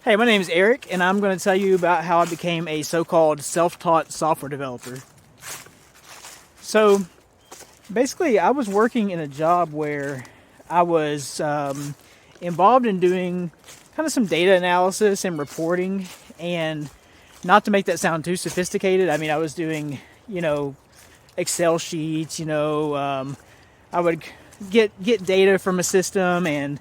Hey, my name is Eric, and I'm going to tell you about how I became a so-called self-taught software developer. So, basically, I was working in a job where I was involved in doing kind of some data analysis and reporting, and not to make that sound too sophisticated, I mean, I was doing, Excel sheets, I would get data from a system and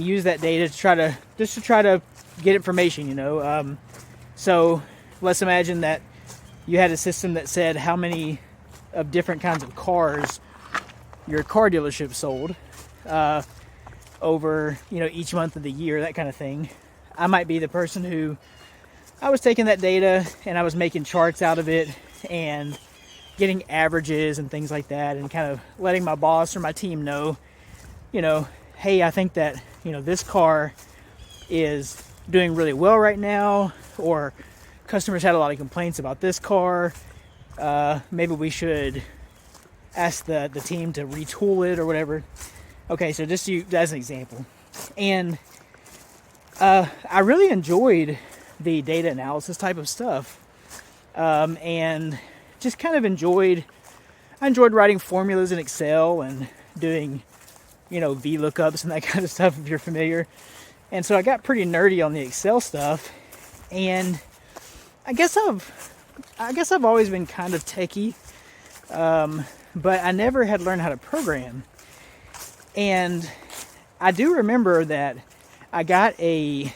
use that data to try to get information. So let's imagine that you had a system that said how many of different kinds of cars your car dealership sold over each month of the year, that kind of thing. I might be the person who I was taking that data and I was making charts out of it and getting averages and things like that, and kind of letting my boss or my team know, hey, I think that this car is doing really well right now, or customers had a lot of complaints about this car. Maybe we should ask the team to retool it or whatever. Okay, so just as an example. And I really enjoyed the data analysis type of stuff, and just kind of enjoyed writing formulas in Excel and doing VLOOKUPs and that kind of stuff, if you're familiar. And so I got pretty nerdy on the Excel stuff, and I guess I've always been kind of techie, but I never had learned how to program. And I do remember that I got an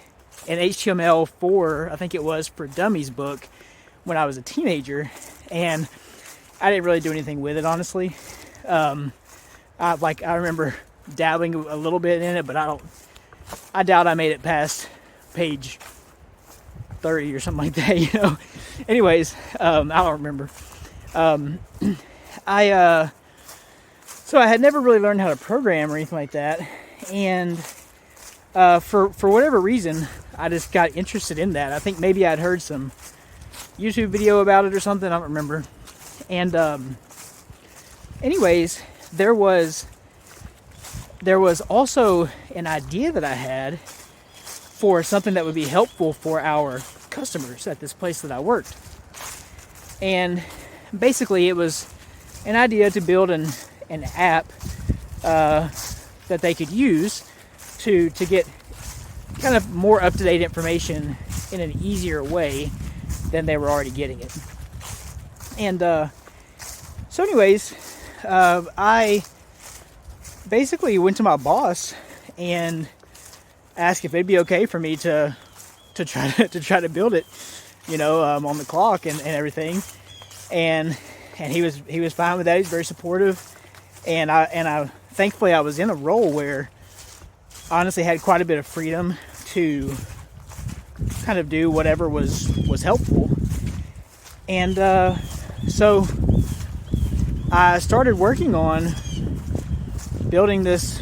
HTML4, I think it was, for Dummies book when I was a teenager, and I didn't really do anything with it, honestly. I remember dabbling a little bit in it, but I doubt I made it past page 30 or something like that, Anyways, I don't remember. So I had never really learned how to program or anything like that, and for whatever reason, I just got interested in that. I think maybe I'd heard some YouTube video about it or something, I don't remember. And anyways, there was also an idea that I had for something that would be helpful for our customers at this place that I worked. And basically it was an idea to build an app that they could use to get kind of more up-to-date information in an easier way than they were already getting it. And so anyways, I basically went to my boss and asked if it'd be okay for me to try to build it, on the clock and everything. And he was fine with that. He's very supportive. And I thankfully I was in a role where I honestly had quite a bit of freedom to kind of do whatever was helpful. And so I started working on building this,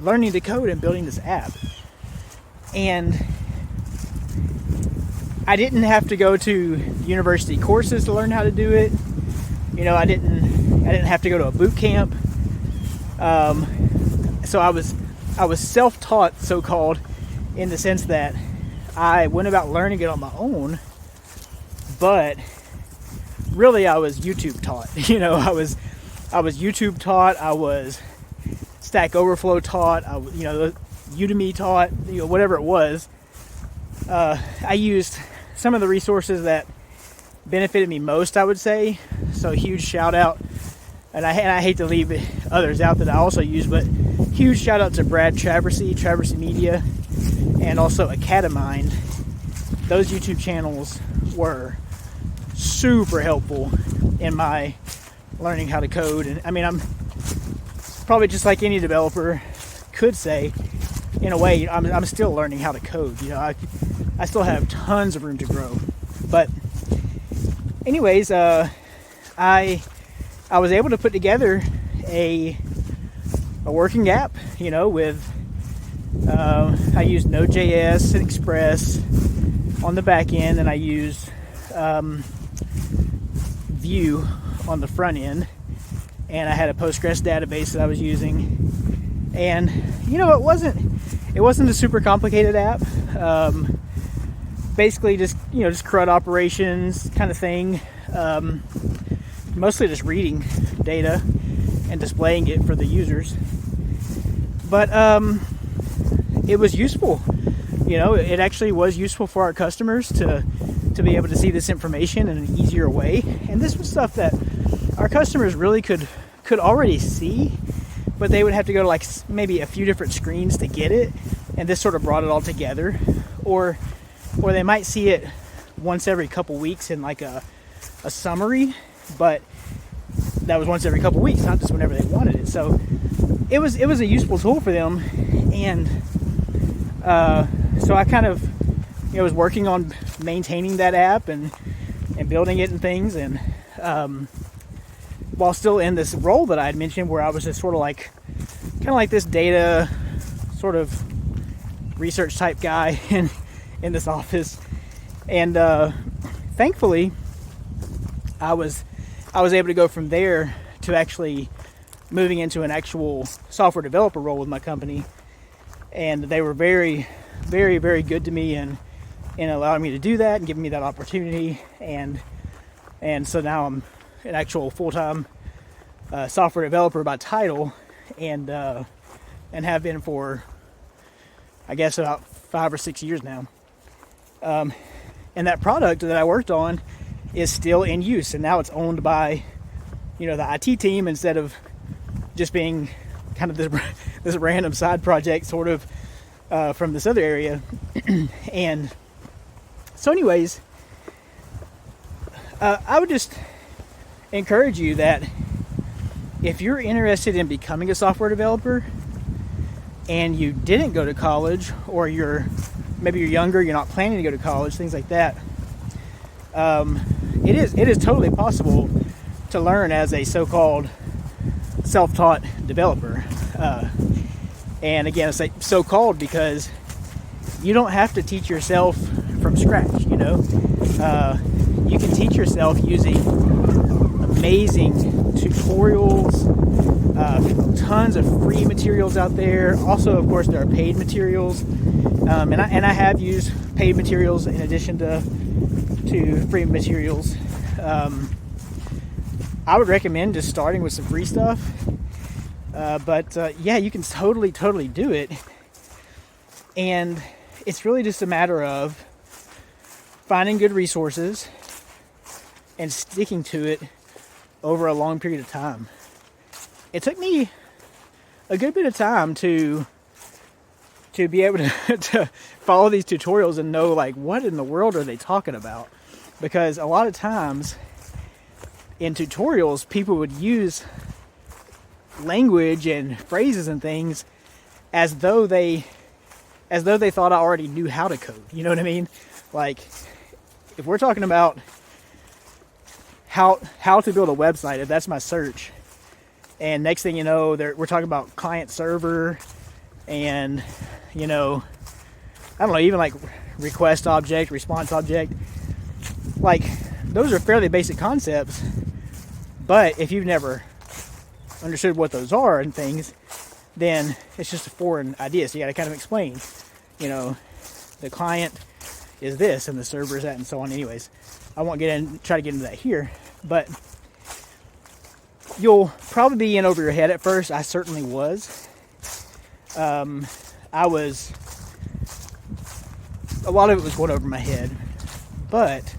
learning to code and building this app. And I didn't have to go to university courses to learn how to do it. I didn't have to go to a boot camp. So I was self-taught, so-called, in the sense that I went about learning it on my own, but really I was YouTube taught. I was YouTube taught, I was Stack Overflow taught, Udemy taught, whatever it was. I used some of the resources that benefited me most, I would say. So huge shout out, and I hate to leave others out that I also use, but huge shout out to Brad Traversy Media, and also Academind. Those YouTube channels were super helpful in my learning how to code. And I mean, I'm probably just like any developer could say, in a way, I'm still learning how to code. I still have tons of room to grow. But anyways, I was able to put together a working app, with I used Node.js and Express on the back end, and I used Vue on the front end, and I had a Postgres database that I was using. And it it wasn't a super complicated app. Basically just CRUD operations kind of thing. Mostly just reading data and displaying it for the users. But it was useful. It actually was useful for our customers to be able to see this information in an easier way. And this was stuff that our customers really could already see, but they would have to go to like maybe a few different screens to get it. And this sort of brought it all together. Or they might see it once every couple weeks in like a summary, but that was once every couple weeks, not just whenever they wanted it. So it was a useful tool for them. And so I kind of was working on maintaining that app and building it and things, and while still in this role that I had mentioned, where I was just sort of like this data sort of research type guy in this office. And thankfully I was able to go from there to actually moving into an actual software developer role with my company. And they were very, very, very good to me in allowing me to do that and giving me that opportunity. And so now I'm an actual full-time software developer by title, and have been for, I guess, about 5 or 6 years now. And that product that I worked on is still in use, and now it's owned by the IT team instead of just being kind of this random side project sort of from this other area. And so anyways, I would just encourage you that if you're interested in becoming a software developer and you didn't go to college, or maybe you're younger, you're not planning to go to college, things like that, it is totally possible to learn as a so-called self-taught developer. And again, I say so-called because you don't have to teach yourself from scratch. You can teach yourself using amazing tutorials, tons of free materials out there. Also, of course, there are paid materials, and I have used paid materials in addition to free materials. I would recommend just starting with some free stuff, but you can totally do it. And it's really just a matter of finding good resources and sticking to it over a long period of time. It took me a good bit of time to be able to follow these tutorials and know, like, what in the world are they talking about? Because a lot of times in tutorials, people would use language and phrases and things as though they thought I already knew how to code. You know what I mean? Like, if we're talking about how to build a website, if that's my search, and next thing you know, we're talking about client server and I don't know, even like request object, response object. Like, those are fairly basic concepts, but if you've never understood what those are and things, then it's just a foreign idea. So you got to kind of explain, the client is this and the server is that and so on. Anyways, I won't try to get into that here, but you'll probably be in over your head at first. I certainly was. A lot of it was going over my head, but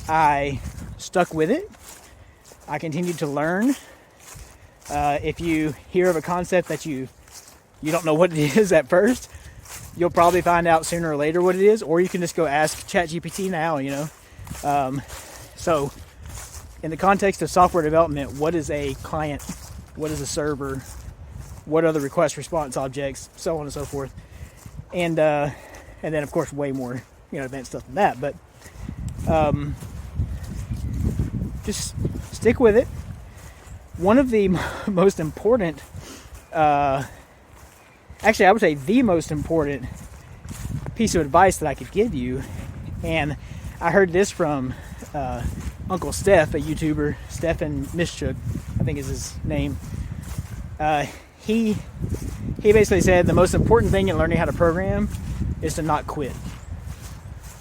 I stuck with it. I continued to learn. If you hear of a concept that you don't know what it is at first, you'll probably find out sooner or later what it is, or you can just go ask ChatGPT now, So in the context of software development, what is a client? What is a server? What are the request response objects? So on and so forth. And then of course way more, advanced stuff than that. But just stick with it. One of the most important, actually I would say the most important piece of advice that I could give you, and I heard this from Uncle Steph, a YouTuber, Stefan Mischuk, I think is his name. He he basically said the most important thing in learning how to program is to not quit.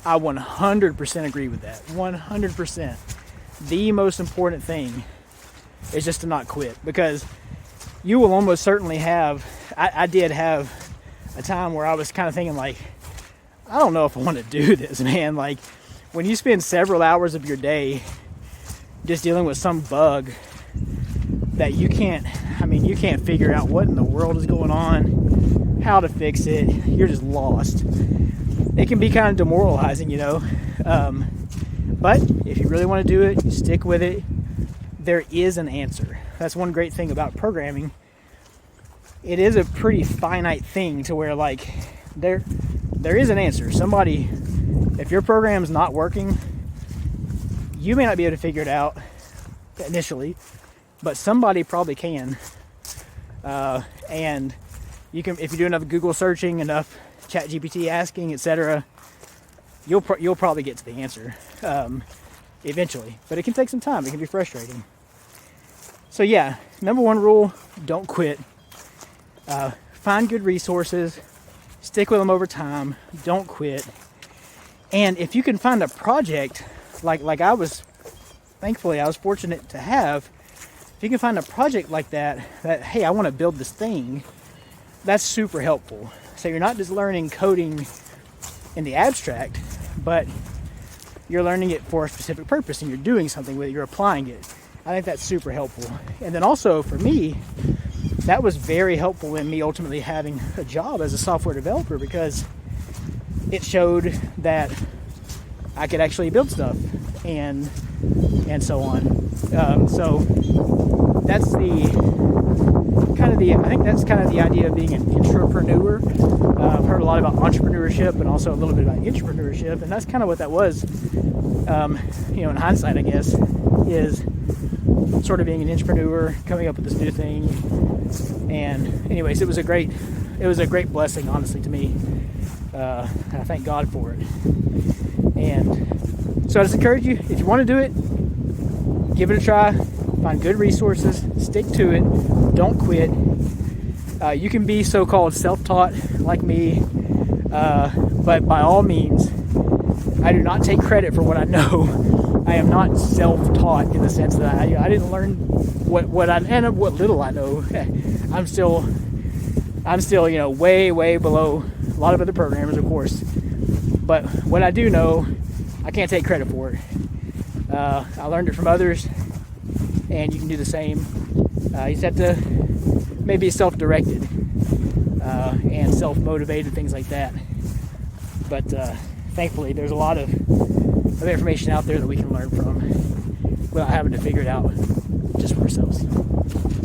I 100% agree with that. 100%. The most important thing is just to not quit, because you will almost certainly have, I did have a time where I was kind of thinking like, I don't know if I want to do this, man. Like, when you spend several hours of your day just dealing with some bug that you can't figure out what in the world is going on, how to fix it, you're just lost. It can be kind of demoralizing, you know. But if you really want to do it, you stick with it. There is an answer. That's one great thing about programming. It is a pretty finite thing to where, like, there is an answer. Somebody, if your program's not working, you may not be able to figure it out initially, but somebody probably can. And you can, if you do enough Google searching, enough ChatGPT asking, etc., you'll probably get to the answer eventually. But it can take some time. It can be frustrating. So yeah, number one rule: don't quit. Find good resources. Stick with them over time. Don't quit. And if you can find a project like I was, thankfully I was fortunate to have. If you can find a project like that, hey, I want to build this thing, that's super helpful. So you're not just learning coding in the abstract, but you're learning it for a specific purpose and you're doing something with it, you're applying it. I think that's super helpful. And then also for me, that was very helpful in me ultimately having a job as a software developer, because it showed that I could actually build stuff and so on. So that's I think that's kind of the idea of being an entrepreneur. I've heard a lot about entrepreneurship and also a little bit about intrapreneurship, and that's kind of what that was. In hindsight, I guess, is sort of being an entrepreneur, coming up with this new thing. And anyways, it was a great blessing, honestly, to me. I thank God for it. And so I just encourage you, if you want to do it, give it a try. Find good resources, stick to it, don't quit. You can be so-called self-taught like me, but by all means, I do not take credit for what I know. I am not self-taught in the sense that I didn't learn what little I know. I'm still way below a lot of other programmers, of course. But what I do know, I can't take credit for it. I learned it from others, and you can do the same. You just have to maybe be self-directed and self-motivated, things like that. But thankfully, there's a lot of information out there that we can learn from without having to figure it out just for ourselves.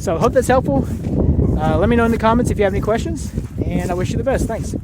So I hope that's helpful. Let me know in the comments if you have any questions, and I wish you the best. Thanks.